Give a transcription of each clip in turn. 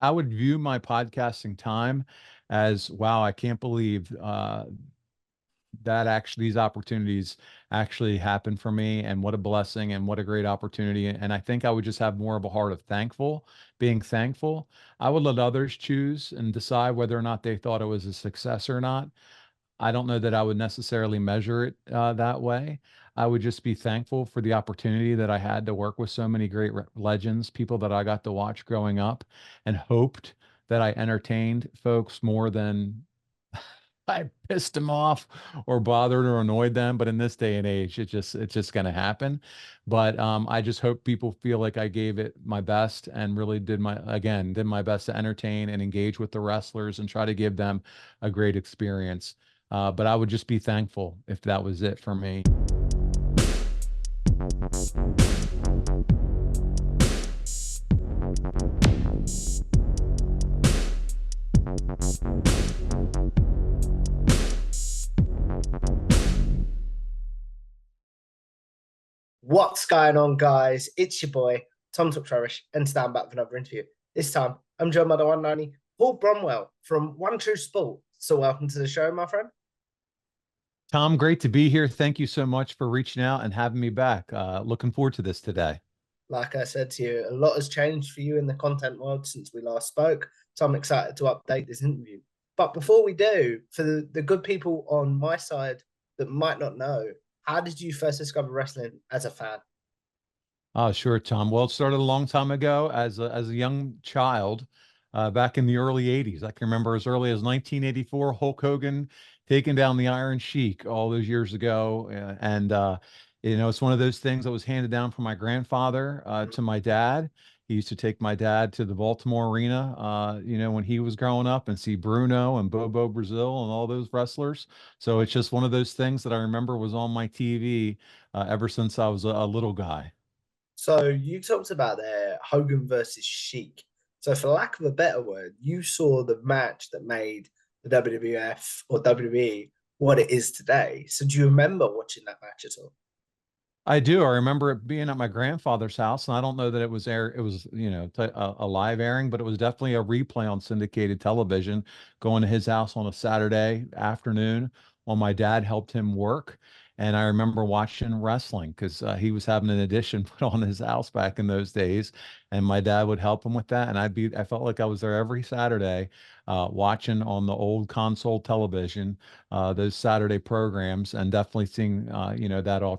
I would view my podcasting time as, wow, I can't believe that actually these opportunities actually happen for me, and what a blessing and what a great opportunity. And I think I would just have more of a heart of being thankful. I would let others choose and decide whether or not they thought it was a success or not. I don't know that I would necessarily measure it that way. I would just be thankful for the opportunity that I had to work with so many great legends, people that I got to watch growing up, and hoped that I entertained folks more than I pissed them off or bothered or annoyed them. But in this day and age, it's just going to happen. But I just hope people feel like I gave it my best and really did my best to entertain and engage with the wrestlers and try to give them a great experience. But I would just be thankful if that was it for me. What's going on, guys? It's your boy, Tom Talk Trarish, and stand back for another interview. This time, I'm joined by the one and only Paul Bromwell from One True Sport. So, welcome to the show, my friend. Tom, great to be here. Thank you so much for reaching out and having me back. Looking forward to this today. Like I said to you, a lot has changed for you in the content world since we last spoke. So, I'm excited to update this interview. But before we do, for the good people on my side that might not know, how did you first discover wrestling as a fan? Oh, sure, Tom. Well, it started a long time ago as a young child, back in the early 80s. I can remember as early as 1984, Hulk Hogan taking down the Iron Sheik all those years ago. It's one of those things that was handed down from my grandfather to my dad. He used to take my dad to the Baltimore Arena, when he was growing up and see Bruno and Bobo Brazil and all those wrestlers. So it's just one of those things that I remember was on my TV ever since I was a little guy. So you talked about there Hogan versus Sheik. So for lack of a better word, you saw the match that made the WWF or WWE what it is today. So do you remember watching that match at all? I do. I remember it being at my grandfather's house, and I don't know that it was air. It was, a live airing, but it was definitely a replay on syndicated television. Going to his house on a Saturday afternoon while my dad helped him work, and I remember watching wrestling because he was having an addition put on his house back in those days, and my dad would help him with that, and I felt like I was there every Saturday, watching on the old console television those Saturday programs, and definitely seeing that all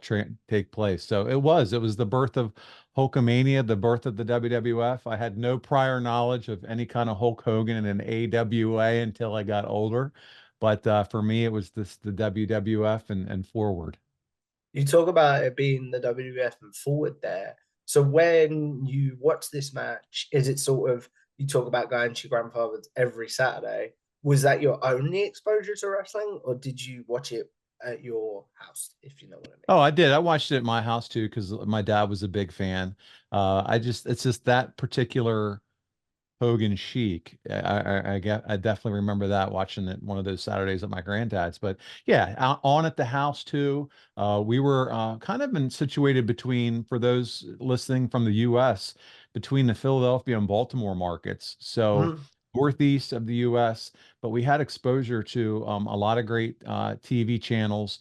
take place. So it was the birth of Hulkamania, the birth of the WWF. I had no prior knowledge of any kind of Hulk Hogan and an AWA until I got older, but for me it was the WWF and forward. You talk about it being the WWF and forward there. So when you watch this match, is it sort of you talk about going to your grandfather's every Saturday? Was that your only exposure to wrestling, or did you watch it at your house, if you know what I mean? Oh, I did. I watched it at my house too because my dad was a big fan. It's just that particular Hogan Chic. I definitely remember that watching it one of those Saturdays at my granddad's. But yeah, on at the house too. We were kind of been situated between, for those listening from the U.S., between the Philadelphia and Baltimore markets. So Mhm. northeast of the U.S., but we had exposure to a lot of great TV channels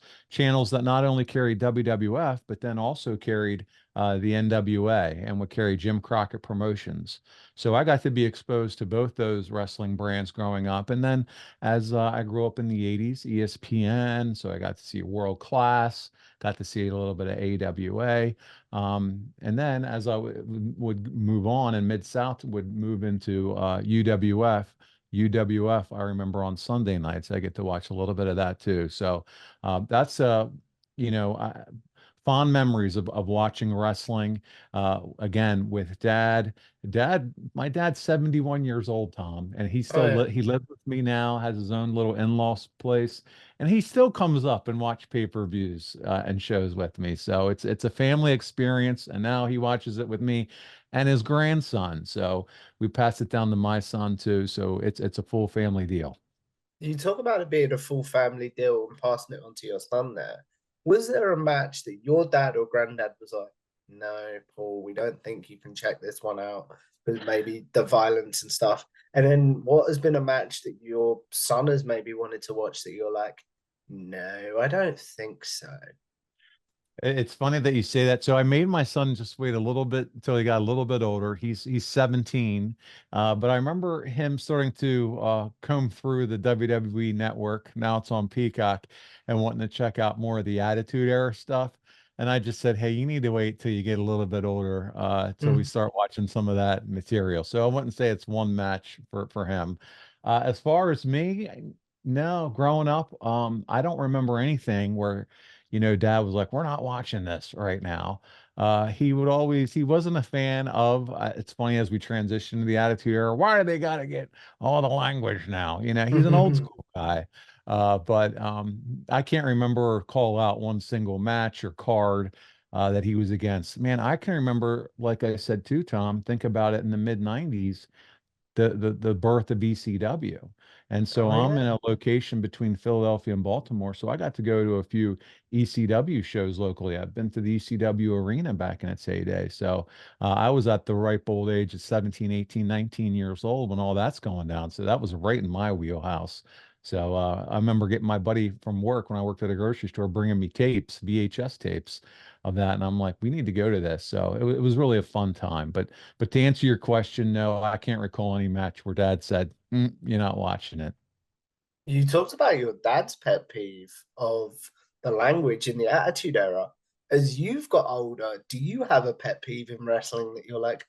that not only carried WWF, but then also carried the NWA and would carry Jim Crockett Promotions. So I got to be exposed to both those wrestling brands growing up. And then as I grew up in the 80s, ESPN, so I got to see World Class, got to see a little bit of AWA. And then as I would move on, and Mid-South would move into UWF. UWF, I remember on Sunday nights, I get to watch a little bit of that too. So that's you know, I, fond memories of watching wrestling again with my dad's 71 years old, Tom, and Oh yeah. he lives with me now, has his own little in-laws place, and he still comes up and watch pay-per-views and shows with me. So it's a family experience, and now he watches it with me and his grandson. So we pass it down to my son too. So it's a full family deal. You talk about it being a full family deal and passing it on to your son there. Was there a match that your dad or granddad was on No, Paul, we don't think you can check this one out because maybe the violence and stuff. And then what has been a match that your son has maybe wanted to watch that you're like, no, I don't think so. It's funny that you say that. So I made my son just wait a little bit until he got a little bit older. He's 17, but I remember him starting to comb through the WWE network. Now it's on Peacock, and wanting to check out more of the Attitude Era stuff. And I just said, hey, you need to wait till you get a little bit older, till we Mm. start watching some of that material. So I wouldn't say it's one match for him. As far as me, no, growing up, I don't remember anything where dad was like, we're not watching this right now. He wasn't a fan of, it's funny as we transition to the Attitude Era, why do they got to get all the language now? He's an old school guy. But I can't remember or call out one single match or card that he was against. Man, I can remember, like I said too, Tom, think about it in the mid 90s, the birth of ECW. And so Oh I'm in yeah. a location between Philadelphia and Baltimore. So I got to go to a few ECW shows locally. I've been to the ECW arena back in its heyday. So I was at the ripe old age of 17, 18, 19 years old when all that's going down. So that was right in my wheelhouse. So I remember getting my buddy from work when I worked at a grocery store bringing me tapes, VHS tapes of that. And I'm like, we need to go to this. So it was really a fun time. But to answer your question, no, I can't recall any match where dad said, you're not watching it. You talked about your dad's pet peeve of the language in the Attitude Era. As you've got older, do you have a pet peeve in wrestling that you're like,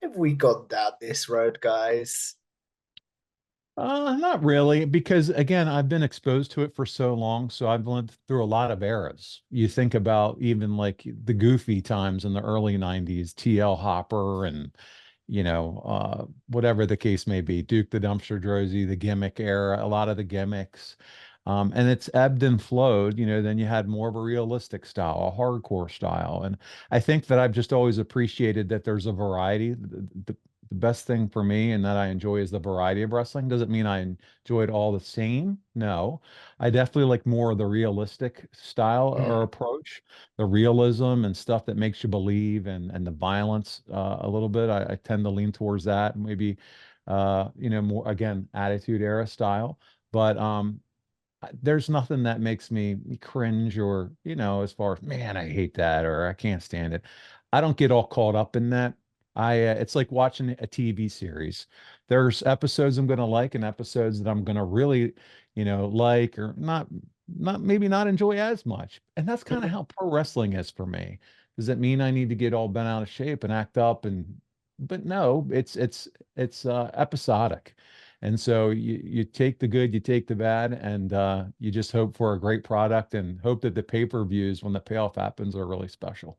have we gone down this road, guys? Not really, because again, I've been exposed to it for so long. So I've lived through a lot of eras. You think about even like the goofy times in the early 90s, TL Hopper and whatever the case may be, Duke the Dumpster Drozy, the gimmick era, a lot of the gimmicks. And it's ebbed and flowed, then you had more of a realistic style, a hardcore style. And I think that I've just always appreciated that there's a variety. The best thing for me and that I enjoy is the variety of wrestling. Doesn't mean I enjoy it all the same. No, I definitely like more of the realistic style or Mm. approach, the realism and stuff that makes you believe and the violence a little bit. I tend to lean towards that, maybe more again, attitude era style. But there's nothing that makes me cringe or, as far as, man, I hate that or I can't stand it. I don't get all caught up in that. It's like watching a TV series. There's episodes I'm going to like and episodes that I'm going to really, like or not maybe not enjoy as much. And that's kind of how pro wrestling is for me. Does it mean I need to get all bent out of shape and act up but no, it's episodic. And so you take the good, you take the bad, and you just hope for a great product and hope that the pay-per-views, when the payoff happens, are really special.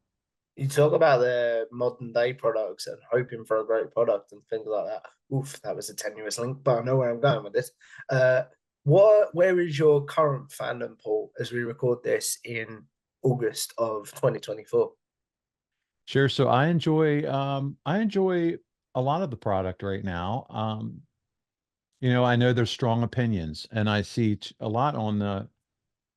You talk about the modern day products and hoping for a great product and things like that. Oof, that was a tenuous link, but I know where I'm going with this. Where is your current fandom, Paul, as we record this in August of 2024? Sure. So I enjoy a lot of the product right now. I know there's strong opinions, and I see a lot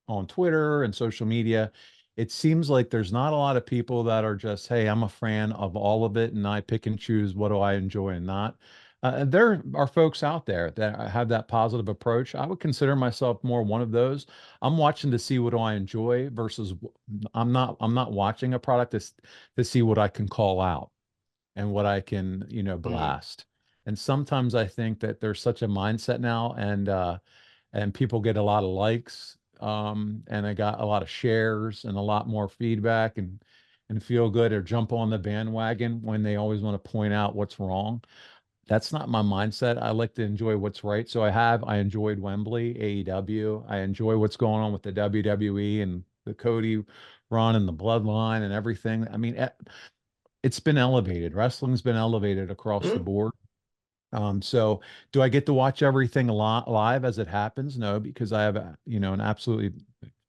on Twitter and social media. It seems like there's not a lot of people that are just, hey, I'm a fan of all of it and I pick and choose what do I enjoy and not. And there are folks out there that have that positive approach. I would consider myself more one of those. I'm watching to see what do I enjoy versus I'm not watching a product to see what I can call out and what I can, Mm. blast. And sometimes I think that there's such a mindset now and people get a lot of likes and I got a lot of shares and a lot more feedback and feel good or jump on the bandwagon when they always want to point out what's wrong. That's not my mindset. I like to enjoy what's right. So I enjoyed Wembley, AEW. I enjoy what's going on with the WWE and the Cody run and the bloodline and everything. I mean, it's been elevated. Wrestling's been elevated across the Mm. board. So do I get to watch everything a lot live as it happens? No, because I have an absolutely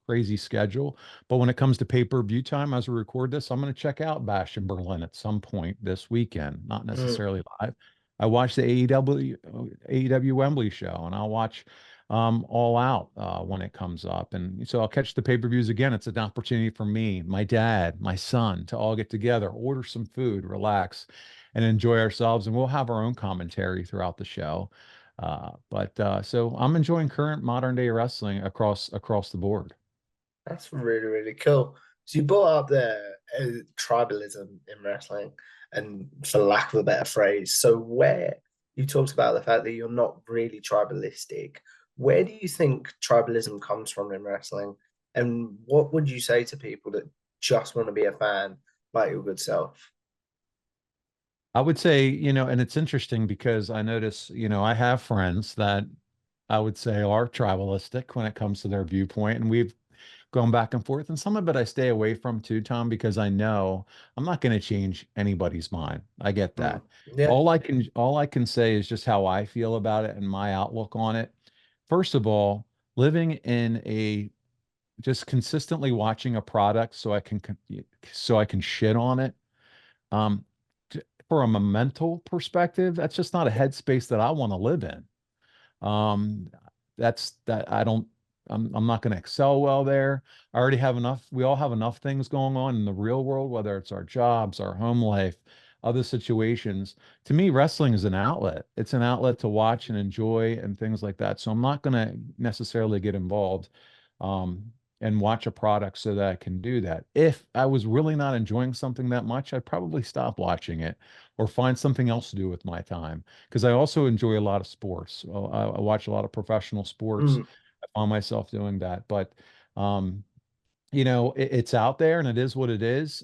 crazy schedule. But when it comes to pay-per-view time, as we record this, I'm going to check out Bash in Berlin at some point this weekend, not Mm. necessarily live. I watched the AEW Wembley show, and I'll watch all out when it comes up. And so I'll catch the pay-per-views again. It's an opportunity for me, my dad, my son to all get together, order some food, relax, and enjoy ourselves. And we'll have our own commentary throughout the show. But so I'm enjoying current modern day wrestling across the board. That's really, really cool. So you brought up the tribalism in wrestling, and for lack of a better phrase, so where you talked about the fact that you're not really tribalistic, where do you think tribalism comes from in wrestling? And what would you say to people that just want to be a fan like your good self? I would say, and it's interesting because I notice, I have friends that I would say are tribalistic when it comes to their viewpoint, and we've gone back and forth. And some of it I stay away from too, Tom, because I know I'm not going to change anybody's mind. I get Mm. that. Yeah, All I can say is just how I feel about it and my outlook on it. First of all, living in a just consistently watching a product so I can shit on it. Um, from a mental perspective, that's just not a headspace that I want to live in. Um, that's that I don't I'm not going to excel well there. I already have enough. We all have enough things going on in the real world, whether it's our jobs, our home life, other situations. To me, wrestling is an outlet. It's an outlet to watch and enjoy and things like that. So I'm not going to necessarily get involved um, and watch a product so that I can do that. If I was really not enjoying something that much, I'd probably stop watching it or find something else to do with my time because I also enjoy a lot of sports. Well, I watch a lot of professional sports. mm, I find myself doing that, but um, it's out there and it is what it is.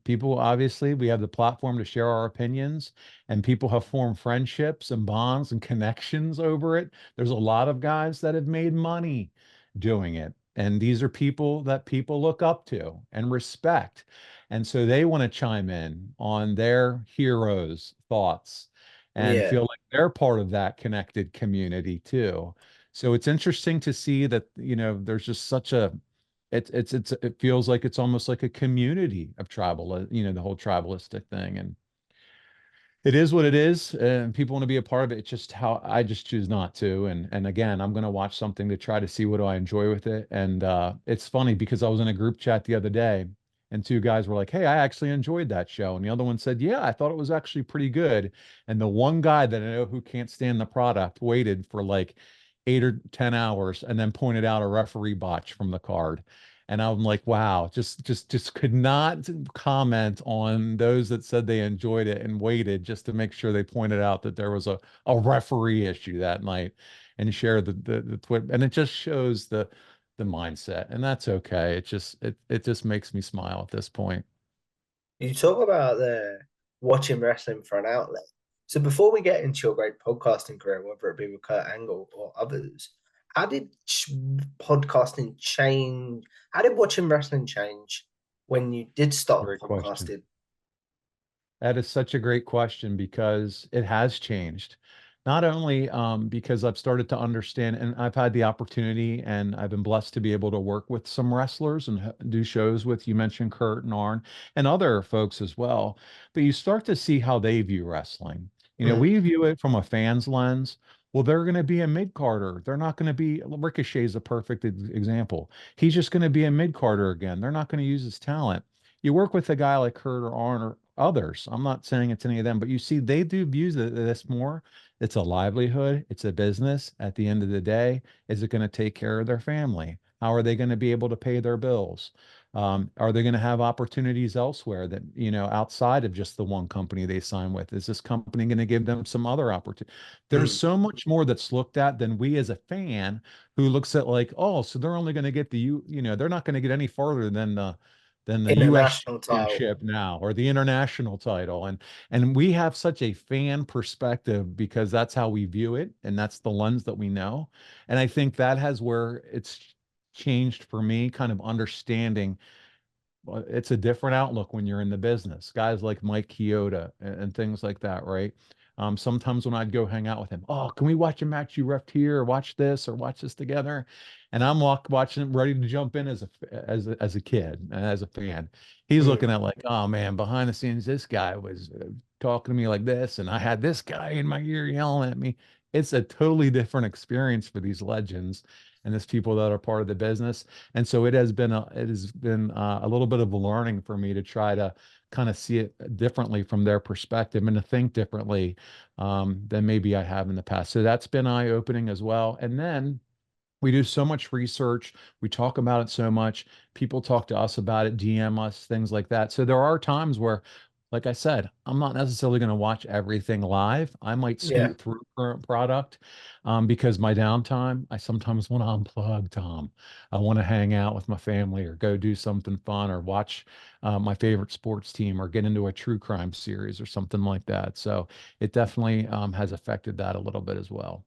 People obviously we have the platform to share our opinions, and people have formed friendships and bonds and connections over it. There's a lot of guys that have made money doing it, and these are people that people look up to and respect. And so they want to chime in on their heroes' thoughts and yeah. feel like they're part of that connected community too. So it's interesting to see that, there's just such a it feels like it's almost like a community of tribal, the whole tribalistic thing. And it is what it is, and people want to be a part of it. It's just how I just choose not to. And again, I'm going to watch something to try to see what do I enjoy with it. And it's funny because I was in a group chat the other day, and two guys were like, "Hey, I actually enjoyed that show," and the other one said, "Yeah, I thought it was actually pretty good." And the one guy that I know who can't stand the product waited for like 8 or 10 hours and then pointed out a referee botch from the card. And I'm like, wow, just could not comment on those that said they enjoyed it and waited just to make sure they pointed out that there was a referee issue that night and share the twit. And it just shows the mindset. And that's okay. It just makes me smile at this point. You talk about the watching wrestling for an outlet. So before we get into your great podcasting career, whether it be with Kurt Angle or others, how did podcasting change? How did watching wrestling change when you did start Great question. podcasting? That is such a great question because it has changed. Not only because I've started to understand, and I've had the opportunity, and I've been blessed to be able to work with some wrestlers and do shows with, you mentioned Kurt and Arn, and other folks as well. But you start to see how they view wrestling. Mm, We view it from a fan's lens. Well, they're going to be a mid-carder. They're not going to be, Ricochet's a perfect example. He's just going to be a mid-carder again. They're not going to use his talent. You work with a guy like Kurt or Arn or others. I'm not saying it's any of them, but you see, they do view this more. It's a livelihood. It's a business. At the end of the day, is it going to take care of their family? How are they going to be able to pay their bills? Are they going to have opportunities elsewhere that, outside of just the one company they sign with? Is this company going to give them some other opportunity? There's mm. so much more that's looked at than we as a fan who looks at like, oh, so they're only going to get they're not going to get any farther than the US International title. championship now or the international title. And we have such a fan perspective because that's how we view it and that's the lens that we know. And I think that has where it's changed for me, kind of understanding it's a different outlook when you're in the business. Guys like Mike Chioda and things like that, right? Sometimes when I'd go hang out with him, oh, can we watch a match you ref here, or watch this, or watch this together? And I'm watching, ready to jump in as a kid and as a fan. He's Mm. looking at like, oh man, behind the scenes, this guy was talking to me like this, and I had this guy in my ear yelling at me. it's a totally different experience for these legends and these people that are part of the business. And so it has been a little bit of a learning for me to try to kind of see it differently from their perspective and to think differently than maybe I have in the past. So that's been eye-opening as well. And then we do so much research. We talk about it so much. People talk to us about it, DM us, things like that. So there are times where, like I said, I'm not necessarily going to watch everything live. I might Yeah. scoot through current product because my downtime, I sometimes want to unplug, Tom. I want to hang out with my family or go do something fun or watch my favorite sports team or get into a true crime series or something like that. So it definitely has affected that a little bit as well.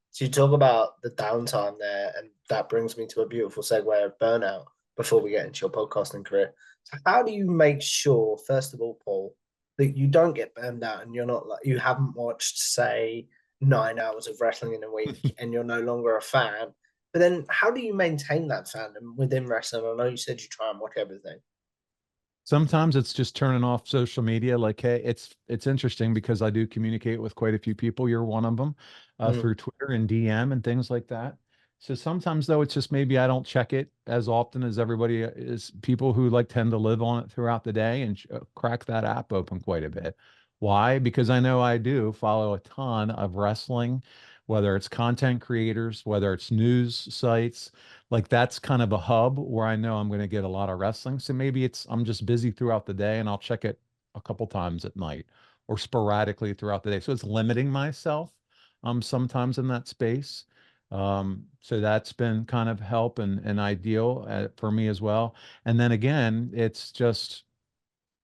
So you talk about the downtime there, and that brings me to a beautiful segue of burnout before we get into your podcasting career. So how do you make sure, first of all, Paul, that you don't get burned out and you're not like you haven't watched, say, 9 hours of wrestling in a week and you're no longer a fan? But then how do you maintain that fandom within wrestling? I know you said you try and watch everything. Sometimes it's just turning off social media. Like, hey, it's interesting because I do communicate with quite a few people. You're one of them Mm. through Twitter and DM and things like that. So sometimes though, it's just maybe I don't check it as often as everybody is. People who like tend to live on it throughout the day and crack that app open quite a bit. Why? Because I know I do follow a ton of wrestling, whether it's content creators, whether it's news sites like that's kind of a hub where I know I'm going to get a lot of wrestling. So maybe it's I'm just busy throughout the day and I'll check it a couple times at night or sporadically throughout the day. So it's limiting myself sometimes in that space. So that's been kind of help and ideal for me as well. And then again, it's just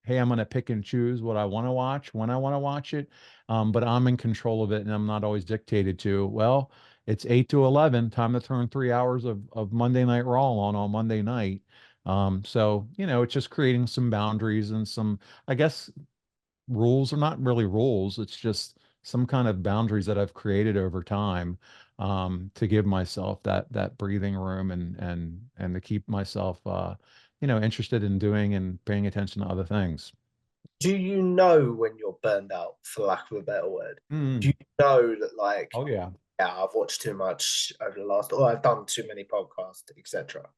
hey, I'm going to pick and choose what I want to watch when I want to watch it. But I'm in control of it and I'm not always dictated to, well, it's 8 to 11, time to turn 3 hours of Monday Night Raw on Monday night. So, it's just creating some boundaries and some, I guess, rules are not really rules. It's just some kind of boundaries that I've created over time to give myself that breathing room and to keep myself, interested in doing and paying attention to other things. Do you know when you're burned out, for lack of a better word? Do Mm. you know that like, Oh yeah. yeah, I've watched too much over the last, or I've done too many podcasts, etc.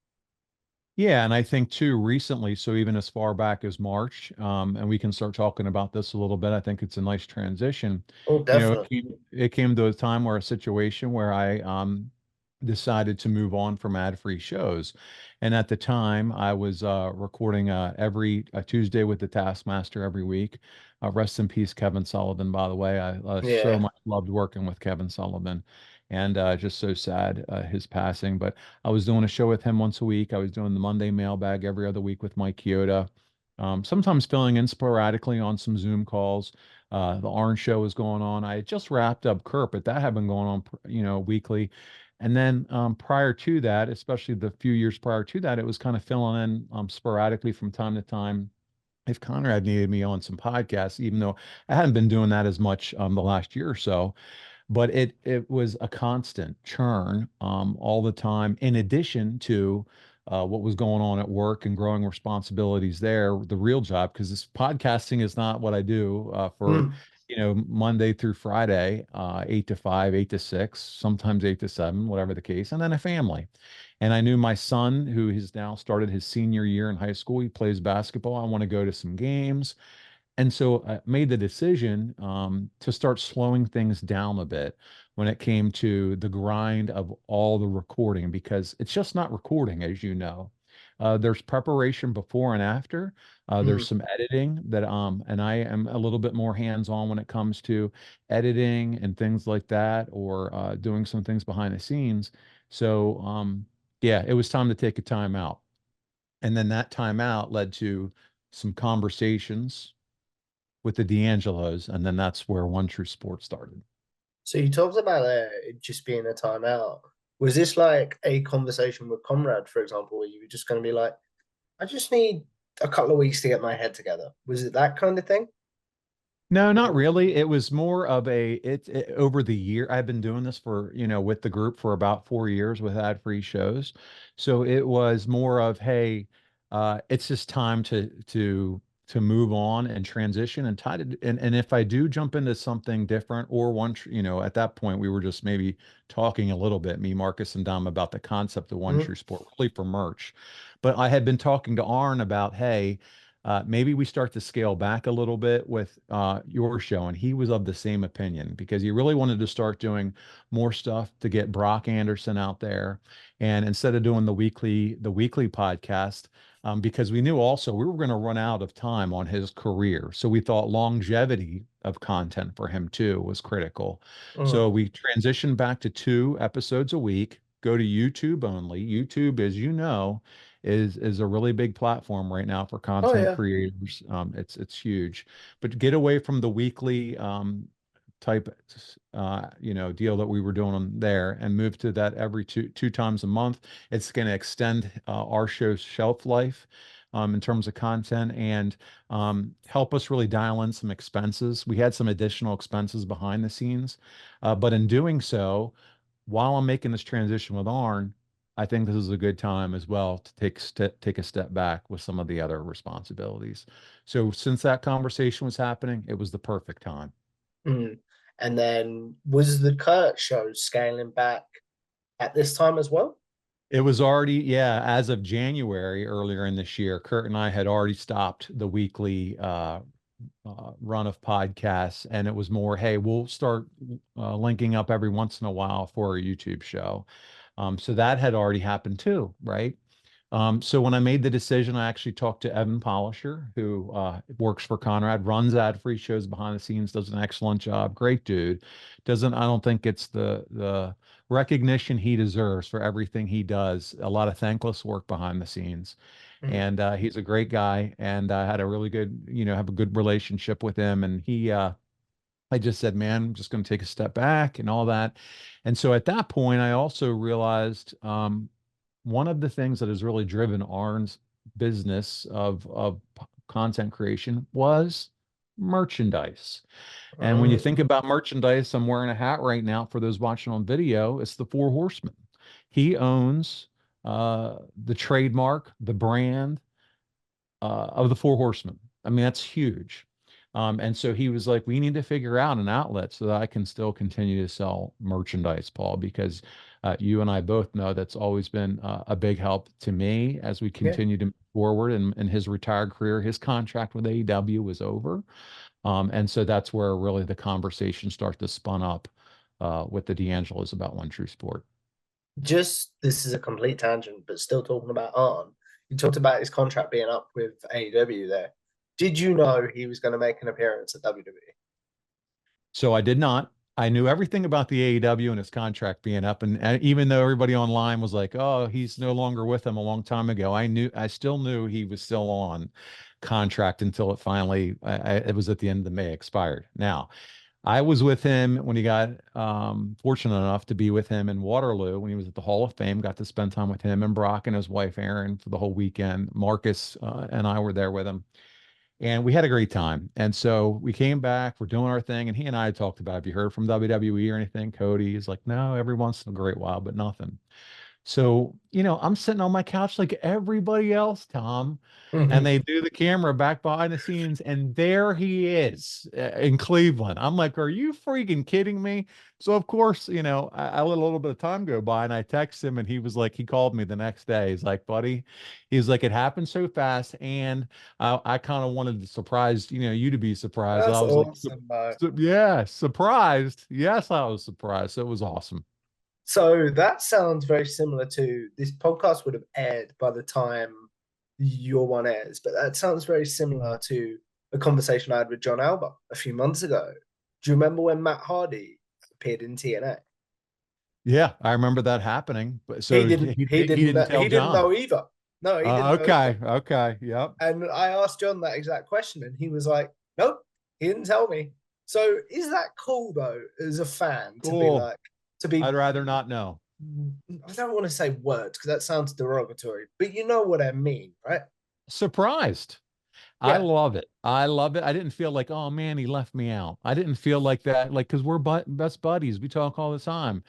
Yeah, and I think too recently, so even as far back as March, and we can start talking about this a little bit. I think it's a nice transition. Oh, It definitely. came to a time where a situation where I decided to move on from ad-free shows. And at the time, I was recording every Tuesday with the Taskmaster every week. Rest in peace, Kevin Sullivan, by the way. I so Yeah. much loved working with Kevin Sullivan, and just so sad his passing. But I was doing a show with him once a week. I was doing the Monday mailbag every other week with Mike Chioda. Sometimes filling in sporadically on some Zoom calls. The Orange Show was going on. I had just wrapped up Kurt, but that had been going on, weekly. And then prior to that, especially the few years prior to that, it was kind of filling in sporadically from time to time. If Conrad needed me on some podcasts, even though I hadn't been doing that as much the last year or so, but it was a constant churn all the time. In addition to what was going on at work and growing responsibilities there, the real job, because this podcasting is not what I do for Mm. Monday through Friday, 8 to 5, 8 to 6, sometimes 8 to 7, whatever the case, and then a family. And I knew my son, who has now started his senior year in high school, he plays basketball. I want to go to some games. And so I made the decision to start slowing things down a bit when it came to the grind of all the recording, because it's just not recording, as you know. There's preparation before and after. There's Mm. some editing that, and I am a little bit more hands-on when it comes to editing and things like that, or doing some things behind the scenes. So, yeah, it was time to take a time out. And then that time out led to some conversations with the D'Angelos, and then that's where One True Sport started. So you talked about it just being a timeout. Was this like a conversation with Conrad, for example, where you were just going to be like, I just need a couple of weeks to get my head together? Was it that kind of thing? No, not really. It was more of over the year. I've been doing this for, with the group for about 4 years with ad-free shows. So it was more of, hey, it's just time to to move on and transition and try to and if I do jump into something different or at that point we were just maybe talking a little bit, me, Marcus, and Dom, about the concept of One Mhm. True Sport, really for merch. But I had been talking to Arn about, hey, maybe we start to scale back a little bit with your show, and he was of the same opinion because he really wanted to start doing more stuff to get Brock Anderson out there, and instead of doing the weekly podcast, because we knew also we were going to run out of time on his career. So we thought longevity of content for him too was critical. So Mm. we transitioned back to 2 episodes a week, go to YouTube only. YouTube, as you know, is a really big platform right now for Oh content yeah. creators. It's huge, but get away from the weekly type deal that we were doing on there and move to that every two times a month. It's going to extend our show's shelf life in terms of content and help us really dial in some expenses. We had some additional expenses behind the scenes, but in doing so, while I'm making this transition with Arn, I think this is a good time as well to take a step back with some of the other responsibilities. So since that conversation was happening, it was the perfect time. Mm. And then was the Kurt show scaling back at this time as well? It was already, yeah, as of January earlier in this year, Kurt and I had already stopped the weekly run of podcasts, and it was more, hey, we'll start linking up every once in a while for a YouTube show. So that had already happened too, right? So when I made the decision, I actually talked to Evan Polisher, who works for Conrad, runs ad-free shows behind the scenes, does an excellent job, great dude. I don't think it's the recognition he deserves for everything he does. A lot of thankless work behind the scenes, Mm. and he's a great guy. And I had a really good, have a good relationship with him. And I just said, man, I'm just going to take a step back and all that. And so at that point, I also realized one of the things that has really driven Arn's business of content creation was merchandise. And when you Mm. think about merchandise, I'm wearing a hat right now for those watching on video. It's the Four Horsemen. He owns the trademark, the brand of the Four Horsemen. I mean, that's huge. And so he was like, we need to figure out an outlet so that I can still continue to sell merchandise, Paul, because you and I both know that's always been a big help to me as we Yeah. continue to move forward in his retired career. His contract with AEW was over. And so that's where really the conversation starts to spun up with the D'Angelo's about One True Sport. Just this is a complete tangent, but still talking about Arn. You talked about his contract being up with AEW there. Did you know he was going to make an appearance at WWE? So I did not. I knew everything about the AEW and his contract being up, and even though everybody online was like, "Oh, he's no longer with them," a long time ago, I still knew he was still on contract until it finally, it was at the end of the May expired. Now, I was with him when he got fortunate enough to be with him in Waterloo when he was at the Hall of Fame. Got to spend time with him and Brock and his wife Erin for the whole weekend. Marcus and I were there with him, and we had a great time. And so we came back, we're doing our thing, and he and I had talked about, have you heard from WWE or anything? Cody is like, no, every once in a great while, but nothing. So, I'm sitting on my couch like everybody else, Tom, and Mhm. they do the camera back behind the scenes, and there he is in Cleveland. I'm like, are you freaking kidding me? So, of course, I let a little bit of time go by and I text him, and he was like, he called me the next day. He's like, buddy, he's like, it happened so fast. And I kind of wanted to surprise, you to be surprised. I That's was like, awesome, though. yeah, surprised. Yes, I was surprised. So it was awesome. So that sounds very similar to this podcast would have aired by the time your one airs, but that sounds very similar to a conversation I had with John Alba a few months ago. Do you remember when Matt Hardy appeared in TNA? Yeah, I remember that happening. But He so didn't. He he didn't didn't. tell He didn't John. know either. No, he didn't know either. Okay, okay, yep. And I asked John that exact question, and he was like, "Nope, he didn't tell me." So is that cool though, as a fan, to be Cool. like, to be I'd rather not know. I don't want to say words because that sounds derogatory, but you know what I mean, right? Surprised. I Yeah. love it. I love it. I didn't feel like, oh man, he left me out. I didn't feel like that, like, because we're best buddies. We talk all the time.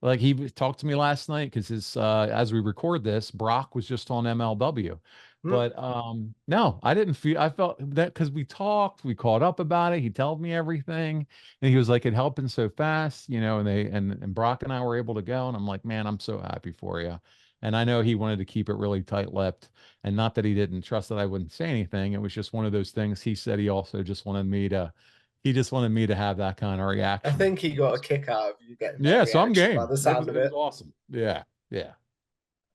Like talked to me last night because as we record this, Brock was just on MLW. Mm. But no, I didn't feel, I felt that because we talked, we caught up about it. He told me everything, and he was like, it happened so fast, and and Brock and I were able to go, and I'm like, man, I'm so happy for you. And I know he wanted to keep it really tight-lipped, and not that he didn't trust that I wouldn't say anything. It was just one of those things. He said he also just wanted me to, he just wanted me to have that kind of I reaction. think he got a kick out of you getting that Yeah, so I'm reaction by game. the It was sound of it was it. awesome. Yeah, yeah,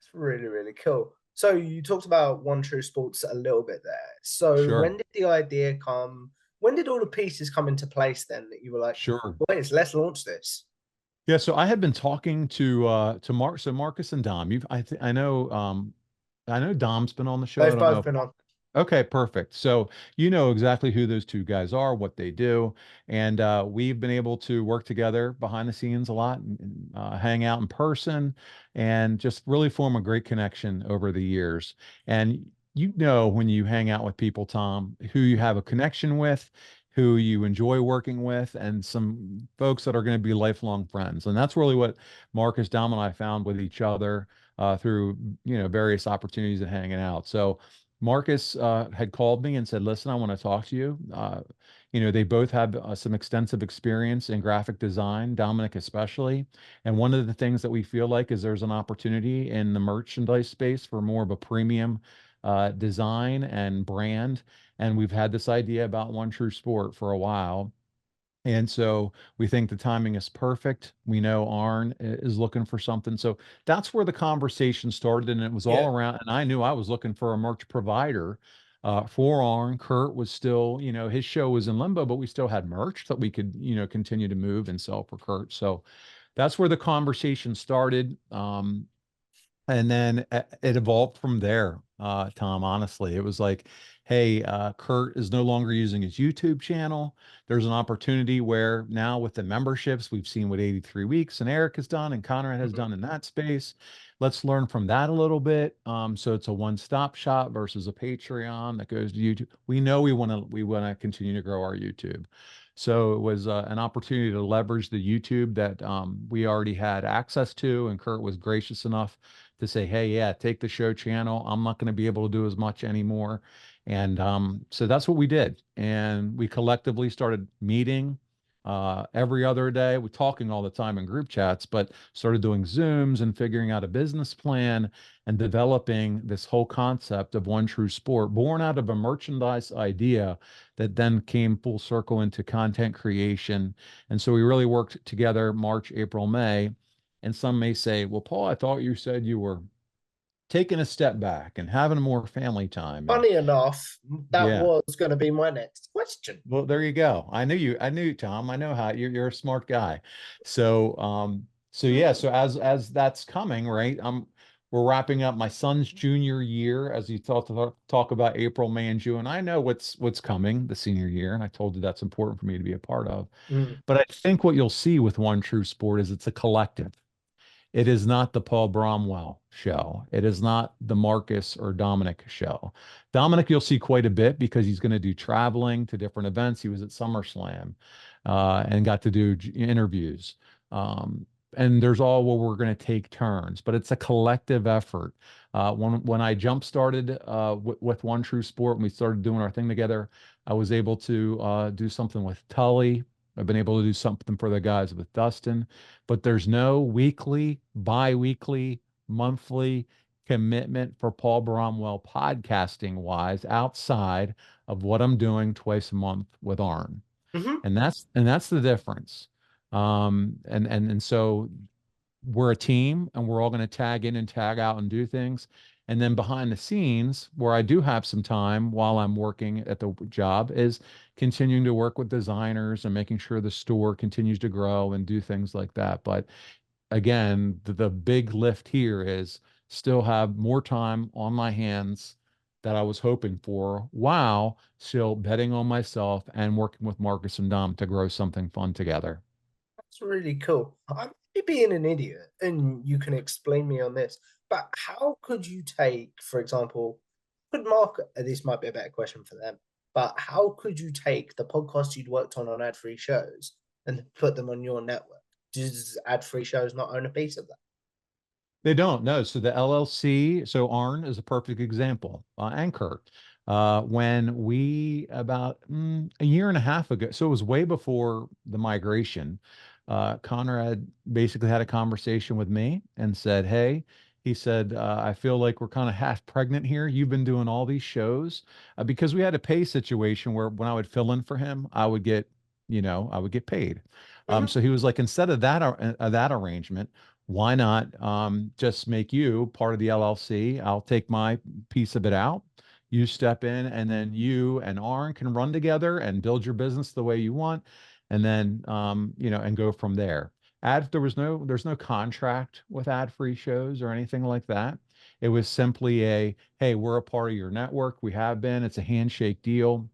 It's really, really cool. So you talked about One True Sports a little bit there. So sure, when did the idea come? When did all the pieces come into place then that you were like, sure. boys, let's launch this? Yeah, so I had been talking to Mark, so Marcus and Dom. I know Dom's been on the show. I They've don't know both if been on. Okay, perfect. So you know exactly who those two guys are, what they do, and we've been able to work together behind the scenes a lot, and hang out in person, and just really form a great connection over the years. And when you hang out with people, Tom, who you have a connection with, who you enjoy working with, and some folks that are going to be lifelong friends. And that's really what Marcus, Dom, and I found with each other through various opportunities and hanging out. So. Marcus had called me and said, "Listen, I want to talk to you." They both have some extensive experience in graphic design, Dominic especially. And one of the things that we feel like is there's an opportunity in the merchandise space for more of a premium design and brand. And we've had this idea about One True Sport for a while. And so we think the timing is perfect. We know Arn is looking for something. So that's where the conversation started. And it was all Yeah. around. And I knew I was looking for a merch provider for Arn. Kurt was still, his show was in limbo, but we still had merch that we could, continue to move and sell for Kurt. So that's where the conversation started. And then it evolved from there, Tom, honestly. It was like, hey, Kurt is no longer using his YouTube channel. There's an opportunity where now with the memberships, we've seen what 83 Weeks and Eric has done and Conrad has Mhm. done in that space. Let's learn from that a little bit. So it's a one-stop shop versus a Patreon that goes to YouTube. We know we want to continue to grow our YouTube. So it was an opportunity to leverage the YouTube that we already had access to, and Kurt was gracious enough to say, hey, yeah, take the show channel. I'm not going to be able to do as much anymore. And so that's what we did. And we collectively started meeting every other day. We're talking all the time in group chats, but started doing Zooms and figuring out a business plan and developing this whole concept of One True Sport, born out of a merchandise idea that then came full circle into content creation. And so we really worked together March, April, May. And some may say, well, Paul, I thought you said you were taking a step back and having more family time. And Funny enough, that yeah, was going to be my next question. well, there you go. I knew Tom. I know how you're a smart guy. So yeah, Hmm. so as that's coming, right? We're wrapping up my son's junior year as you talk about April, May, and June. I know what's coming the senior year, and I told you that's important for me to be a part of. Mm. But I think what you'll see with One True Sport is it's a collective. It is not the Paul Bromwell show. It is not the Marcus or Dominic show. Dominic, you'll see quite a bit because he's going to do traveling to different events. He was at SummerSlam and got to do interviews. Um, and there's all where we're going to take turns, but it's a collective effort. When I jump started with One True Sport and we started doing our thing together, I was able to do something with Tully. I've been able to do something for the guys with Dustin, but there's no weekly, bi-weekly, monthly commitment for Paul Bromwell podcasting wise outside of what I'm doing twice a month with Arn. Hmm. And that's the difference. And so we're a team and we're all going to tag in and tag out and do things. And then behind the scenes, where I do have some time while I'm working at the job, is continuing to work with designers and making sure the store continues to grow and do things like that. But again, the big lift here is still have more time on my hands that I was hoping for, while still betting on myself and working with Marcus and Dom to grow something fun together. That's really cool. I may be being an idiot, and you can explain me on this, but how could you take, for example, could Mark, this might be a better question for them, but how could you take the podcast you'd worked on ad-free shows and put them on your network? Does ad-free shows not own a piece of that? They don't, no. So the LLC, so Arn is a perfect example, and Kurt. When we about a year and a half ago, so it was way before the migration, Conrad basically had a conversation with me and said, "Hey," he said, "I feel like we're kind of half pregnant here. You've been doing all these shows because we had a pay situation where when I would fill in for him, I would get, I would get paid." Hmm. So he was like, instead of that arrangement, why not just make you part of the LLC? I'll take my piece of it out. You step in, and then you and Arn can run together and build your business the way you want, and then and go from there. There's no contract with ad-free shows or anything like that. It was simply hey, we're a part of your network. We have been. It's a handshake deal.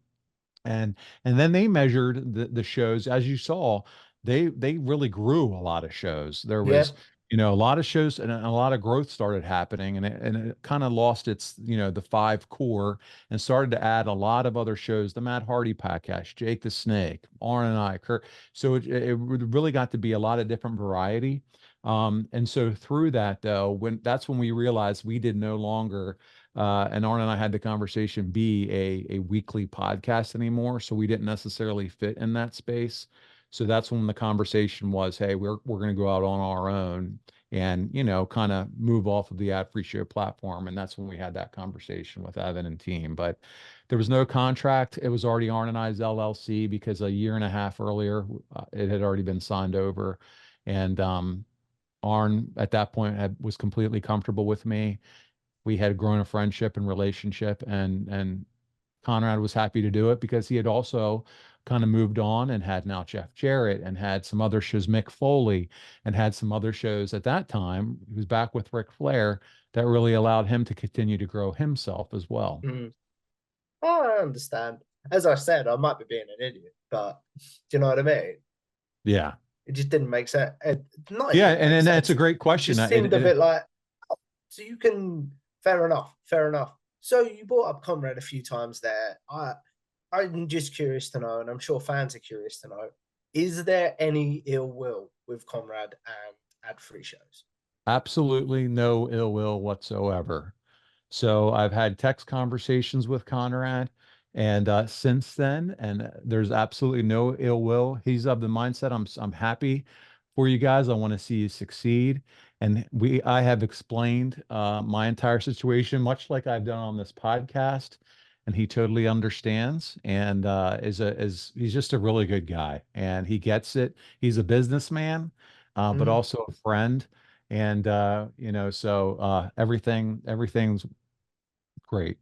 And then they measured the shows. As you saw, they really grew a lot of shows. There Yeah. was, a lot of shows, and a lot of growth started happening, and it kind of lost its, the five core, and started to add a lot of other shows, the Matt Hardy podcast, Jake the Snake, Arn and I, Kurt. So it really got to be a lot of different variety. And so through that, though, when we realized we did no longer, and Arn and I had the conversation, be a weekly podcast anymore. So we didn't necessarily fit in that space. So that's when the conversation was, hey, we're going to go out on our own and, kind of move off of the ad free show platform. And that's when we had that conversation with Evan and team. But there was no contract. It was already Arn and I's LLC because a year and a half earlier, it had already been signed over. And Arn at that point was completely comfortable with me. We had grown a friendship and relationship, and Conrad was happy to do it because he had also kind of moved on and had now Jeff Jarrett and had some other shows, Mick Foley, and had some other shows at that time. He was back with Ric Flair, that really allowed him to continue to grow himself as well. Mm. I understand. As I said, I might be being an idiot, but do you know what I mean? Yeah. It just didn't make sense. It not Yeah, even and, make and that's sense. a great It question. just seemed a bit like, oh, so you can, fair enough, fair enough. So you brought up Conrad a few times there. I'm just curious to know, and I'm sure fans are curious to know, is there any ill will with Conrad and ad-free shows? Absolutely no ill will whatsoever. So I've had text conversations with Conrad, and since then, and there's absolutely no ill will. He's of the mindset, I'm happy for you guys. I want to see you succeed. And I have explained my entire situation, much like I've done on this podcast, and he totally understands. And he's just a really good guy, and he gets it. He's a businessman, but Mm. also a friend. And so everything's great.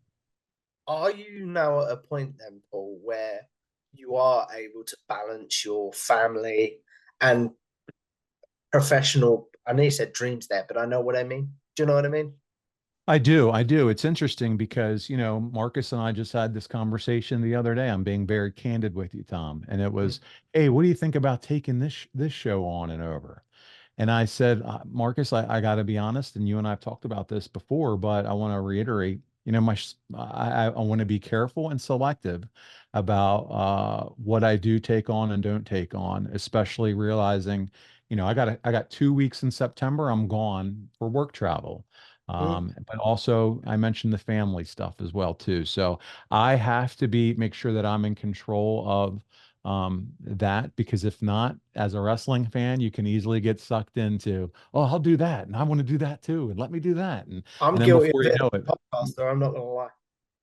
Are you now at a point then, Paul, where you are able to balance your family and professional? I know you said dreams there, but I know what I mean. Do you know what I mean? I do. I do. It's interesting because, Marcus and I just had this conversation the other day. I'm being very candid with you, Tom. And it Mm. was, hey, what do you think about taking this show on and over? And I said, Marcus, I got to be honest, and you and I have talked about this before, but I want to reiterate, I want to be careful and selective about what I do take on and don't take on, especially realizing, I got 2 weeks in September. I'm gone for work travel. Mm. But also I mentioned the family stuff as well too. So I have to make sure that I'm in control of that, because if not, as a wrestling fan, you can easily get sucked into, oh, I'll do that, and I want to do that too, and let me do that, I'm and then guilty before of you it know as it, a podcaster. I'm not gonna lie.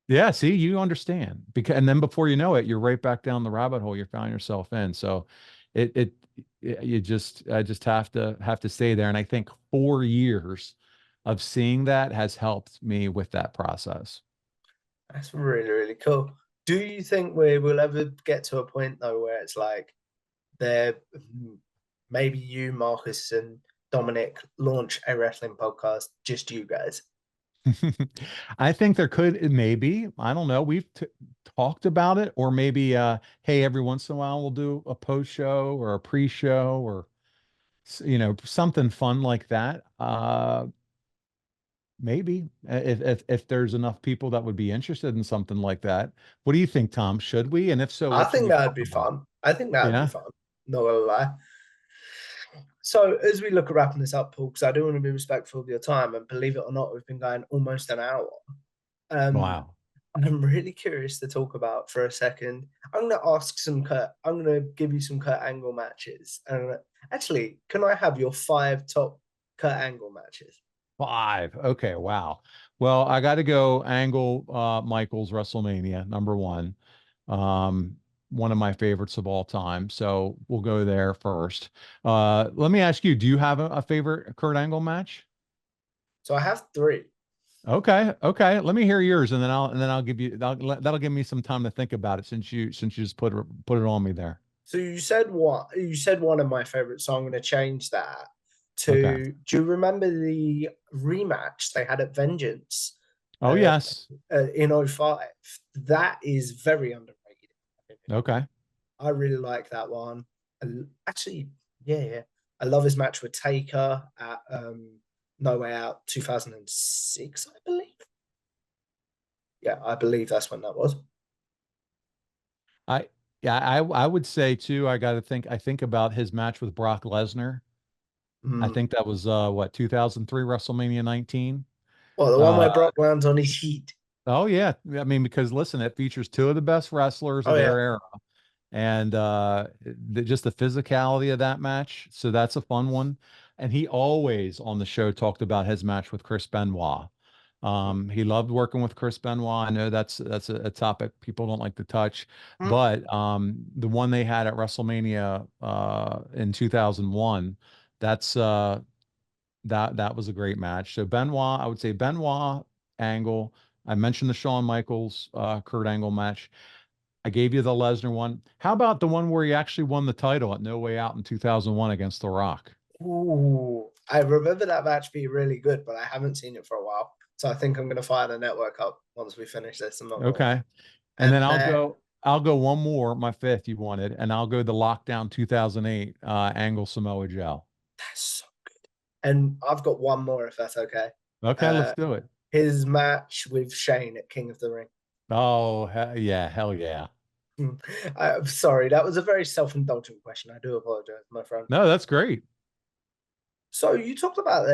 yeah, see, you understand, because and then before you know it, you're right back down the rabbit hole you found yourself in. So it you just I just have to stay there, and I think 4 years of seeing that has helped me with that process. That's really, really cool. Do you think we will ever get to a point though where it's like there maybe you, Marcus, and Dominic launch a wrestling podcast, just you guys? I think there could, maybe, I don't know. We've talked about it, or maybe, hey, every once in a while we'll do a post show or a pre-show, or something fun like that. Maybe if there's enough people that would be interested in something like that. What do you think, Tom? Should we? And if so, I what should think we that'd talk be about? fun. I think that'd be Yeah. fun. Not gonna lie. So as we look at wrapping this up, Paul, because I do want to be respectful of your time, and believe it or not, we've been going almost an hour. Um, Wow. I'm really curious to talk about for a second. I'm going to ask some Kurt. I'm going to give you some Kurt Angle matches. And actually, can I have your five top Kurt Angle matches? Five. Okay. Wow. Well, I got to go Angle, Michaels WrestleMania #1. Um, one of my favorites of all time. So we'll go there first. Let me ask you, do you have a favorite Kurt Angle match? So I have three. Okay. Okay. Let me hear yours, and then I'll give you that'll give me some time to think about it since you just put it on me there. So you said what? You said one of my favorites. So I'm going to change that Okay. to. Do you remember the rematch they had at Vengeance Oh, uh, yes. in '05? That is very underrated. Okay. I really like that one. Actually, yeah, yeah. I love his match with Taker at No Way Out 2006, I believe. Yeah, I believe that's when that was. I yeah, I would say too, I think about his match with Brock Lesnar. I Mm. think that was what, 2003 WrestleMania 19. Well, the one Uh where Brock lands on his heat. oh yeah. I mean, because listen, it features two of the best wrestlers Oh of yeah. their era, and just the physicality of that match. So that's a fun one. And he always on the show talked about his match with Chris Benoit. He loved working with Chris Benoit. I know that's a topic people don't like to touch, Mm. but the one they had at WrestleMania in 2001, that's that was a great match. So Benoit, I would say Benoit, Angle. I mentioned the Shawn Michaels Kurt Angle match. I gave you the Lesnar one. How about the one where he actually won the title at No Way Out in 2001 against The Rock? Ooh, I remember that match being really good, but I haven't seen it for a while. So I think I'm gonna fire the network up once we finish this. I'm not gonna lie. Okay. And then And I'll go one more, my fifth you wanted, and I'll go the Lockdown 2008 Angle Samoa Joe. that's so good. And I've got one more, if that's okay. Okay, let's Uh, do it. his match with Shane at King of the Ring. Oh, yeah, hell yeah. I'm sorry, that was a very self-indulgent question. I do apologize, my friend. No, that's great. So you talked about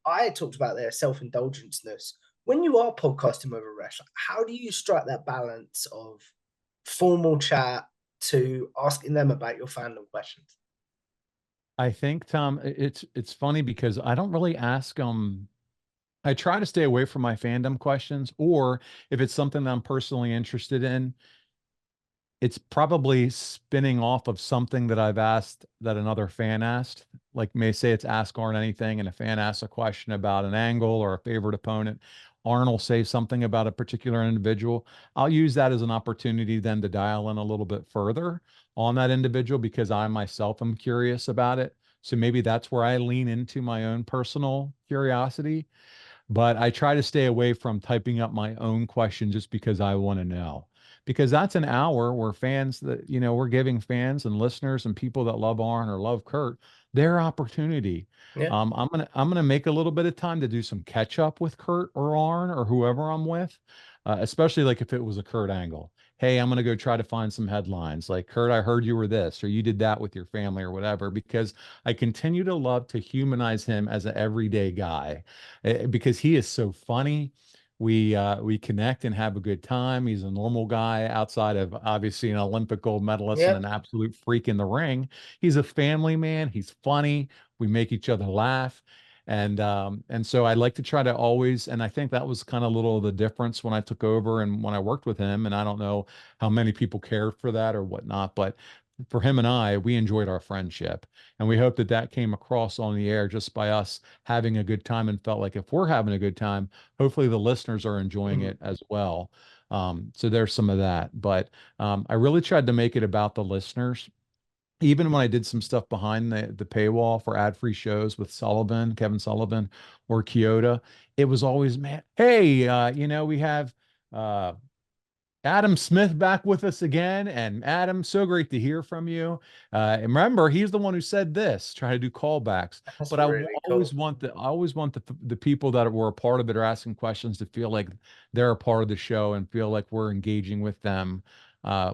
I talked about their self-indulgenceness. When you are podcasting with a wrestler, how do you strike that balance of formal chat to asking them about your fandom questions? I think Tom, it's funny because I don't really ask I try to stay away from my fandom questions, or if it's something that I'm personally interested in, it's probably spinning off of something that I've asked that another fan asked. Like, may say it's Ask Arn Anything, and a fan asks a question about an angle or a favorite opponent. Arn will say something about a particular individual. I'll use that as an opportunity then to dial in a little bit further on that individual because I myself am curious about it. So maybe that's where I lean into my own personal curiosity, but I try to stay away from typing up my own question just because I want to know. Because that's an hour where fans that, we're giving fans and listeners and people that love Arn or love Kurt their opportunity. Yeah, I'm gonna make a little bit of time to do some catch up with Kurt or Arn or whoever I'm with, especially like if it was a Kurt Angle. Hey, I'm gonna go try to find some headlines like, Kurt, I heard you were this, or you did that with your family or whatever, because I continue to love to humanize him as an everyday guy, because he is so funny. We connect and have a good time. He's a normal guy outside of obviously an Olympic gold medalist and yeah, an absolute freak in the ring. He's a family man. He's funny. We make each other laugh. And so I like to try to always, and I think that was kind of a little of the difference when I took over and when I worked with him. And I don't know how many people cared for that or whatnot, but for him and I, we enjoyed our friendship. And we hope that that came across on the air just by us having a good time, and felt like if we're having a good time, hopefully the listeners are enjoying mhm, it as well. So there's some of that. But I really tried to make it about the listeners. Even when I did some stuff behind the paywall for ad-free shows with Kevin Sullivan, or Kyoto, it was always, man, hey, we have uh, Adam Smith back with us again. And Adam, so great to hear from you. And remember, he's the one who said this, try to do callbacks. that's But I really always cool. want the people that were a part of it or asking questions to feel like they're a part of the show and feel like we're engaging with them,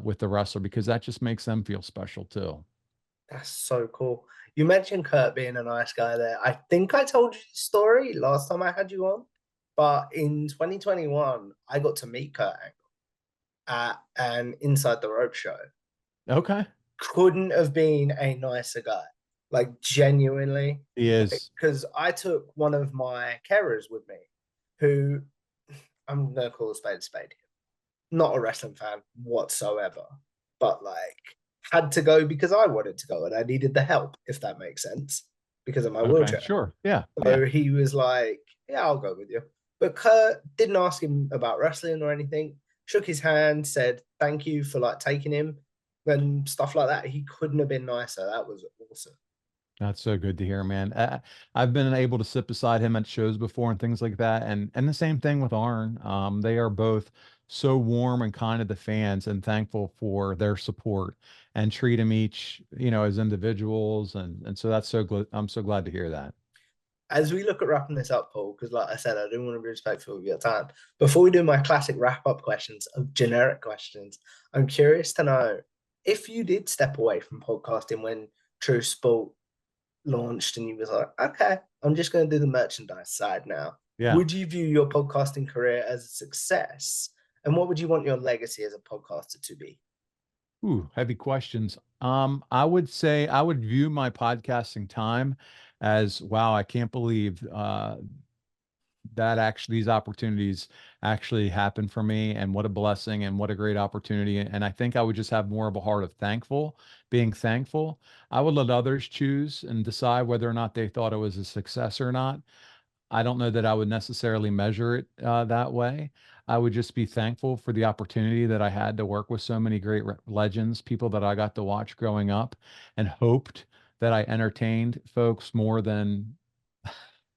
with the wrestler, because that just makes them feel special too. That's so cool. You mentioned Kurt being a nice guy there. I think I told you the story last time I had you on, but in 2021, I got to meet Kurt Angle at an Inside the Rope show. Okay. Couldn't have been a nicer guy, like genuinely. He is. Because I took one of my carers with me, who I'm gonna call a spade a spade. Not a wrestling fan whatsoever, but like had to go because I wanted to go and I needed the help, if that makes sense, because of my Okay. wheelchair. Sure. Yeah. Yeah. So he was like, "Yeah, I'll go with you." But Kurt didn't ask him about wrestling or anything. Shook his hand, said thank you for like taking him and stuff like that. He couldn't have been nicer. That was awesome. That's so good to hear, man. I've been able to sit beside him at shows before and things like that, and the same thing with Arn. They are both so warm and kind to the fans, and thankful for their support, and treat them each, as individuals, and so that's so glad. I'm so glad to hear that. As we look at wrapping this up, Paul, because like I said, I do want to be respectful of your time. Before we do my classic wrap up questions of generic questions, I'm curious to know if you did step away from podcasting when True Sport launched and you was like, okay, I'm just going to do the merchandise side now. Yeah. Would you view your podcasting career as a success? And what would you want your legacy as a podcaster to be? Ooh, heavy questions. I would say I would view my podcasting time as, wow, I can't believe that actually these opportunities actually happen for me, and what a blessing and what a great opportunity. And I think I would just have more of a heart of being thankful. I would let others choose and decide whether or not they thought it was a success or not. I don't know that I would necessarily measure it that way. I would just be thankful for the opportunity that I had to work with so many great legends, people that I got to watch growing up, and hoped that I entertained folks more than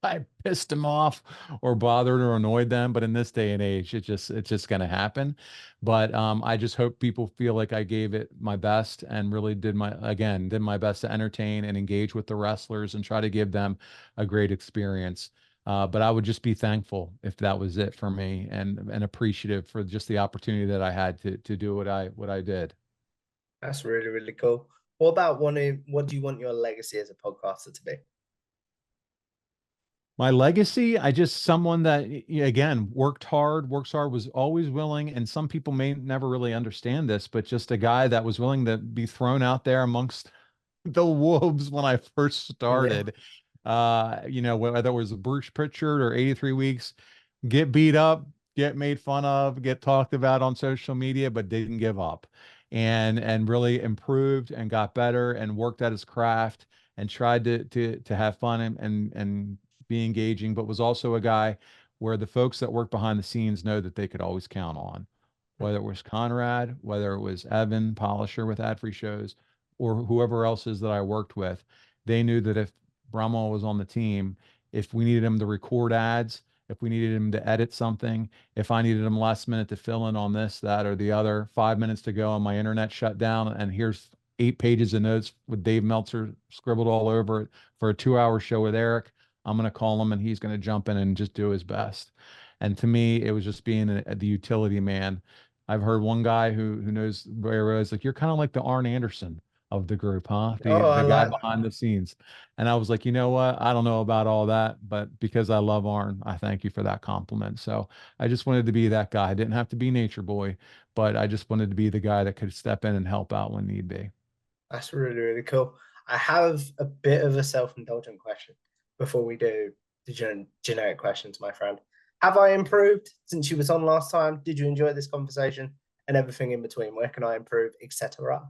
I pissed them off or bothered or annoyed them. But in this day and age, it's just going to happen. But I just hope people feel like I gave it my best and really did my best to entertain and engage with the wrestlers and try to give them a great experience. But I would just be thankful if that was it for me, and appreciative for just the opportunity that I had to do what I did. That's really, really cool. What about what do you want your legacy as a podcaster to be? My legacy, I just someone that again works hard, was always willing, and some people may never really understand this, but just a guy that was willing to be thrown out there amongst the wolves when I first Yeah. started. Whether it was Bruce Pritchard or 83 weeks, get beat up, get made fun of, get talked about on social media, but didn't give up, and really improved and got better and worked at his craft and tried to have fun and be engaging, but was also a guy where the folks that work behind the scenes know that they could always count on, whether it was Conrad, whether it was Evan Polisher with ad free shows, or whoever else is that I worked with. They knew that if Bromwell was on the team, if we needed him to record ads, if we needed him to edit something, if I needed him last minute to fill in on this, that, or the other, 5 minutes to go and my internet shut down, and here's 8 pages of notes with Dave Meltzer scribbled all over it for a 2 hour show with Eric, I'm going to call him and he's going to jump in and just do his best. And to me, it was just being the utility man. I've heard one guy who knows very well is like, you're kind of like the Arn Anderson of the group, huh? The Oh, I the guy like that. behind the scenes. And I was like, you know what? I don't know about all that, but because I love Arn, I thank you for that compliment. So I just wanted to be that guy. I didn't have to be Nature Boy, but I just wanted to be the guy that could step in and help out when need be. That's really, really cool. I have a bit of a self-indulgent question before we do the generic questions, my friend. Have I improved since you was on last time? Did you enjoy this conversation and everything in between? Where can I improve, etc.?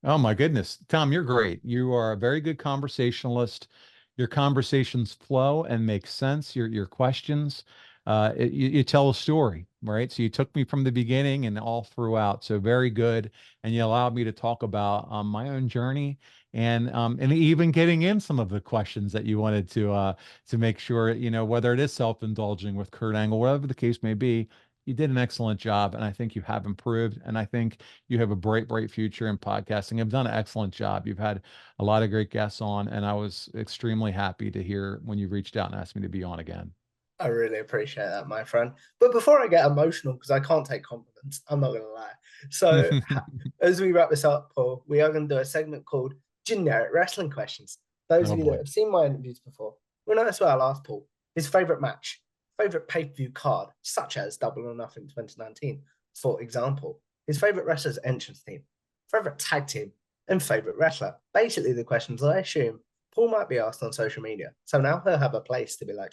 Oh my goodness. Tom, you're great. You are a very good conversationalist. Your conversations flow and make sense. Your questions, you tell a story, right? So you took me from the beginning and all throughout. So very good. And you allowed me to talk about my own journey, and even getting in some of the questions that you wanted to make sure, whether it is self-indulging with Kurt Angle, whatever the case may be, you did an excellent job. And I think you have improved. And I think you have a bright, bright future in podcasting. You've done an excellent job. You've had a lot of great guests on, and I was extremely happy to hear when you reached out and asked me to be on again. I really appreciate that, my friend. But before I get emotional, because I can't take compliments, I'm not going to lie. So, as we wrap this up, Paul, we are going to do a segment called generic wrestling questions. Those Oh of you that boy. have seen my interviews before will know that's where I'll ask Paul his favorite match, favorite pay per view card, such as Double or Nothing 2019, for example, his favorite wrestler's entrance theme, favorite tag team, and favorite wrestler. Basically, the questions I assume Paul might be asked on social media. So now he'll have a place to be like,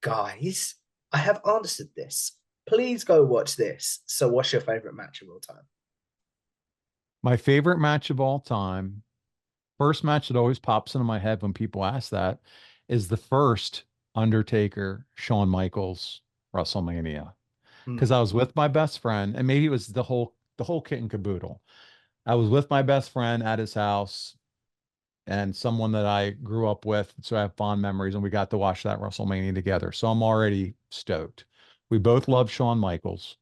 guys, I have answered this. Please go watch this. So, what's your favorite match of all time? My favorite match of all time, first match that always pops into my head when people ask that is the first Undertaker Shawn Michaels WrestleMania. Because Hmm. I was with my best friend, and maybe it was the whole kit and caboodle. I was with my best friend at his house and someone that I grew up with, so I have fond memories, and we got to watch that WrestleMania together. So I'm already stoked. We both love Shawn Michaels,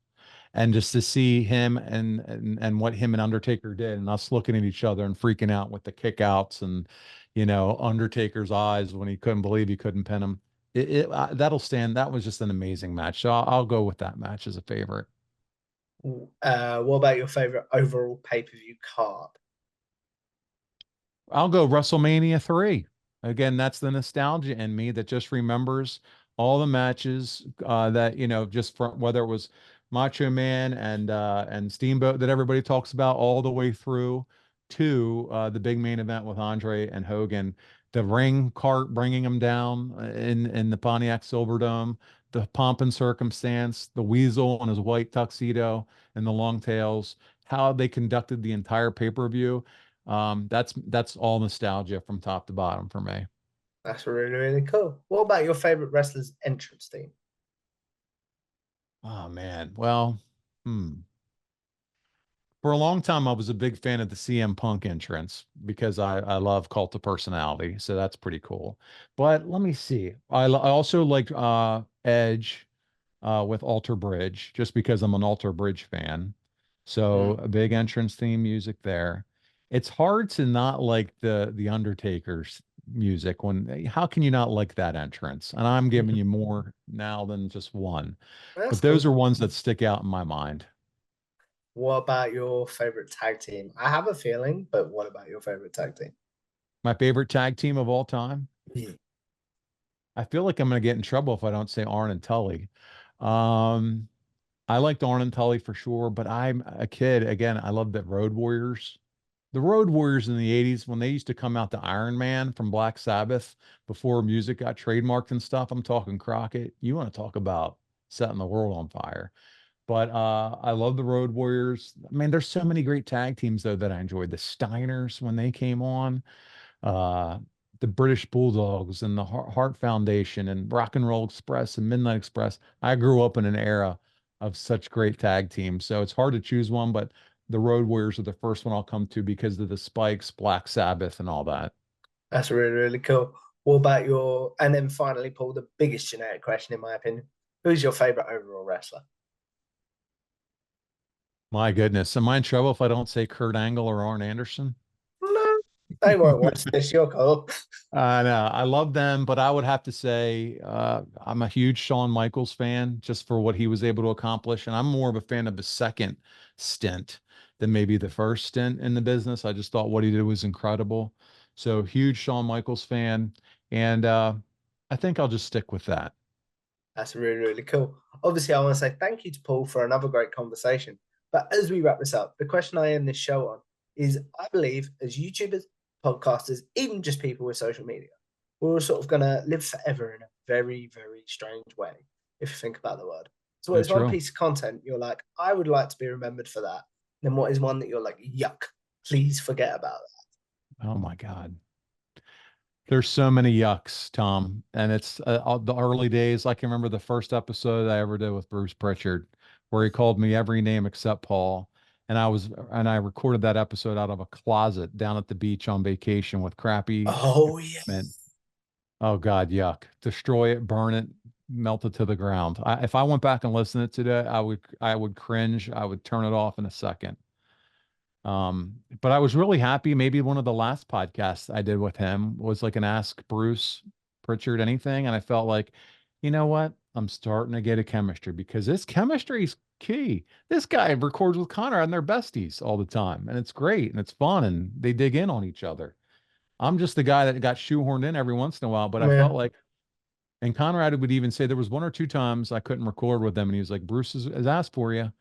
and just to see him and what him and Undertaker did, and us looking at each other and freaking out with the kickouts and Undertaker's eyes when he couldn't believe he couldn't pin him. That'll stand. That was just an amazing match. So I'll go with that match as a favorite. What about your favorite overall pay per view card? I'll go WrestleMania 3. Again, that's the nostalgia in me that just remembers all the matches that, just from whether it was Macho Man and Steamboat that everybody talks about all the way through to the big main event with Andre and Hogan. The ring cart bringing him down in the Pontiac Silverdome, the pomp and circumstance, the Weasel in his white tuxedo and the long tails, how they conducted the entire pay-per-view. That's all nostalgia from top to bottom for me. That's really, really cool. What about your favorite wrestler's entrance theme? Oh man. Well, hmm. For a long time, I was a big fan of the CM Punk entrance because I love Cult of Personality, so that's pretty cool. But let me see. I also like Edge with Alter Bridge, just because I'm an Alter Bridge fan. So Mm. a big entrance theme music there. It's hard to not like the Undertaker's music when how can you not like that entrance? And I'm giving you more now than just one. That's But those cool. are ones that stick out in my mind. What about your favorite tag team? I have a feeling, but what about your favorite tag team? My favorite tag team of all time. Yeah. I feel like I'm going to get in trouble if I don't say Arn and Tully. Um, I liked Arn and Tully for sure, but I'm a kid. Again, I love the Road Warriors. The Road Warriors in the 80s, when they used to come out to Iron Man from Black Sabbath before music got trademarked and stuff, I'm talking Crockett. You want to talk about setting the world on fire. But I love the Road Warriors. I mean, there's so many great tag teams, though, that I enjoyed. The Steiners when they came on, uh, the British Bulldogs and the Heart Foundation and Rock and Roll Express and Midnight Express. I grew up in an era of such great tag teams. So it's hard to choose one, but the Road Warriors are the first one I'll come to because of the Spikes, Black Sabbath, and all that. That's really, really cool. What about your, and then finally, Paul, the biggest generic question, in my opinion. Who's your favorite overall wrestler? My goodness. Am I in trouble if I don't say Kurt Angle or Arn Anderson? No, they won't watch this. You're cool. No, I love them, but I would have to say I'm a huge Shawn Michaels fan just for what he was able to accomplish. And I'm more of a fan of the second stint than maybe the first stint in the business. I just thought what he did was incredible. So huge Shawn Michaels fan. And I think I'll just stick with that. That's really, really cool. Obviously, I want to say thank you to Paul for another great conversation. But as we wrap this up, the question I end this show on is I believe as YouTubers, podcasters, even just people with social media, we're all sort of going to live forever in a very, very strange way, if you think about the word. So, what So is one true. piece of content you're like, I would like to be remembered for that? Then what is one that you're like, yuck, please forget about Oh my God. There's so many yucks, Tom, and it's all the early days. I can remember the first episode I ever did with Bruce Pritchard, where he called me every name except Paul, and I recorded that episode out of a closet down at the beach on vacation with that? crappy Oh, yeah. equipment. Oh God, yuck! Destroy it, burn it, melt it to the ground. If I went back and listened to it today, I would cringe. I would turn it off in a second. But I was really happy. Maybe one of the last podcasts I did with him was like an Ask Bruce Pritchard anything. And I felt like, you know what? I'm starting to get a chemistry because this chemistry is key. This guy records with Connor and they're besties all the time. And it's great and it's fun and they dig in on each other. I'm just the guy that got shoehorned in every once in a while, but I Yeah. felt like, and Conrad would even say there was one or two times I couldn't record with them, and he was like, "Bruce has asked for you,"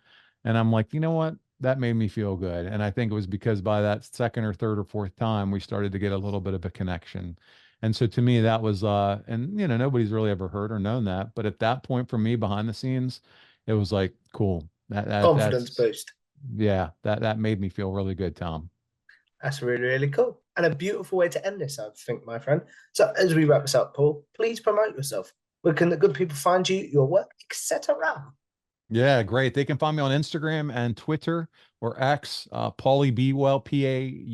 and I'm like, you know what? That made me feel good, and I think it was because by that second or third or fourth time, we started to get a little bit of a connection, and so to me, that was, and nobody's really ever heard or known that, but at that point for me behind the scenes, it was like cool. Confidence That's boost. yeah, that made me feel really good, Tom. That's really, really cool. And a beautiful way to end this, I think, my friend. So as we wrap this up, Paul, please promote yourself. Where can the good people find you, your work, etc.? Yeah, great. They can find me on Instagram and Twitter or X, Paulie Be Well, Pauly,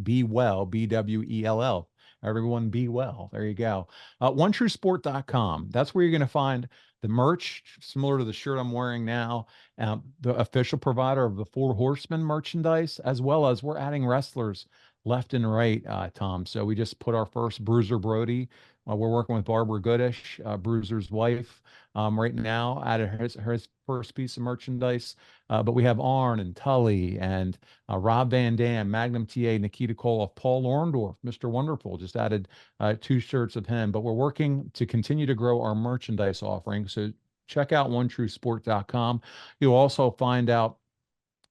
Be Well, Bwell. Everyone be well. There you go. OneTrueSport.com. That's where you're going to find the merch, similar to the shirt I'm wearing now, the official provider of the Four Horsemen merchandise, as well as we're adding wrestlers left and right, Tom. So we just put our first Bruiser Brody. We're working with Barbara Goodish, Bruiser's wife, right now out of his first piece of merchandise. But we have Arn and Tully and Rob Van Dam, Magnum TA, Nikita Koloff, Paul Orndorff, Mr. Wonderful, just added two shirts of him. But we're working to continue to grow our merchandise offering. So check out onetruesport.com. You'll also find out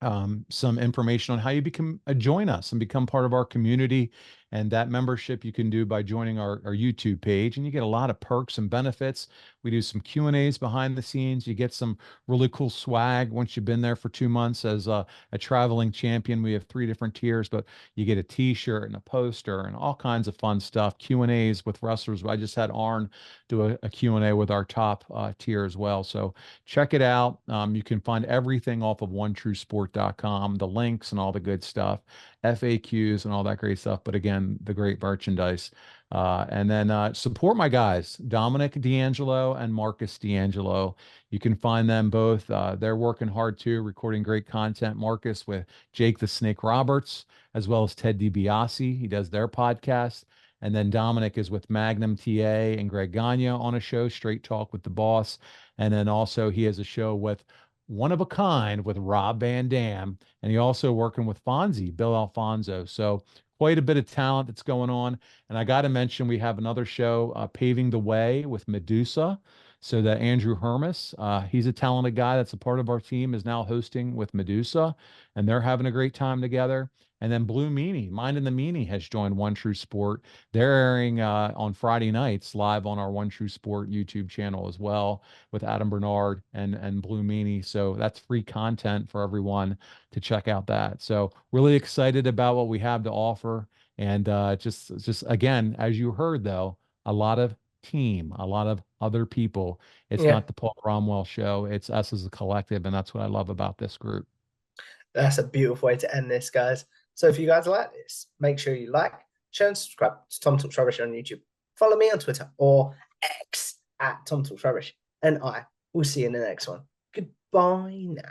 some information on how you become join us and become part of our community. And that membership you can do by joining our YouTube page, and you get a lot of perks and benefits. We do some Q&As behind the scenes. You get some really cool swag once you've been there for 2 months as a traveling champion. We have 3 different tiers, but you get a t-shirt and a poster and all kinds of fun stuff. Q&As with wrestlers. I just had Arn do a Q&A with our top tier as well. So check it out. You can find everything off of onetruesport.com, the links and all the good stuff, FAQs and all that great stuff. But again, the great merchandise. And then support my guys, Dominic D'Angelo and Marcus D'Angelo. You can find them both. They're working hard too, recording great content. Marcus with Jake the Snake Roberts, as well as Ted DiBiase. He does their podcast. And then Dominic is with Magnum TA and Greg Gagne on a show, Straight Talk with the Boss. And then also he has a show with One of a Kind with Rob Van Dam. And he also working with Fonzie, Bill Alfonso. So quite a bit of talent that's going on. And I got to mention, we have another show, Paving the Way with Medusa. So that Andrew Hermis, he's a talented guy that's a part of our team, is now hosting with Medusa. And they're having a great time together. And then Blue Meanie, Mind in the Meanie, has joined One True Sport. They're airing on Friday nights live on our One True Sport YouTube channel as well with Adam Bernard and Blue Meanie. So that's free content for everyone to check out that. So really excited about what we have to offer. And just again, as you heard though, a lot of team, a lot of other people. It's Yeah, not the Paul Bromwell show. It's us as a collective. And that's what I love about this group. that's a beautiful way to end this, guys. So if you guys like this, make sure you like, share, and subscribe to Tom Talks Rubbish on YouTube. Follow me on Twitter or X at Tom Talks Rubbish. And I will see you in the next one. Goodbye now.